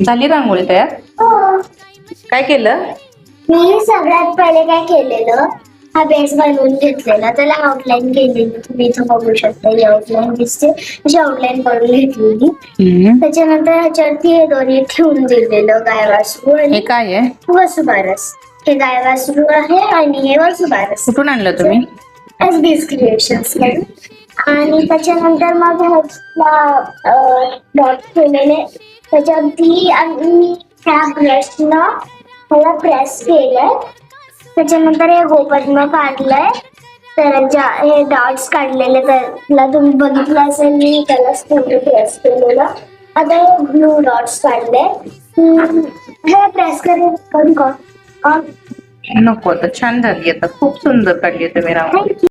झाली रांगोळी तयार? हो. काय केलं? मी सगळ्यात पहिले काय केलेलं, हा बेस बनवून घेतलेला, त्याला आउटलाईन केलेली. तुम्ही इथं बघू शकता, ही आउटलाईन दिसते, अशी आउटलाईन करून घेतलेली. त्याच्यानंतर ह्याच्यावरती हे दोन्ही ठेवून दिलेलं, गाय वासरू हे आणि काय आहे? वसुबारस. हे गाय वासरू आहे आणि हे वसुबारस. कुठून आणलं तुम्ही? SB's क्रिएशन्स कडून. आणि त्याच्यानंतर मग ह्याला डॉट केलेले, त्याच्यावरती मी ह्या ब्रशनं ह्याला प्रेस केलंय. त्याच्यानंतर हे गोपद्म काढलंय, त्याच्या हे डॉट्स काढलेले, त्याला तुम्ही बघितलं असेल मी त्यालाच थोडं प्रेस केलेलं. आता हे ब्लू डॉट्स काढले, हे प्रेस करून नको, आता छान झाली. आता खूप सुंदर काढली तुम्ही रांगोळी.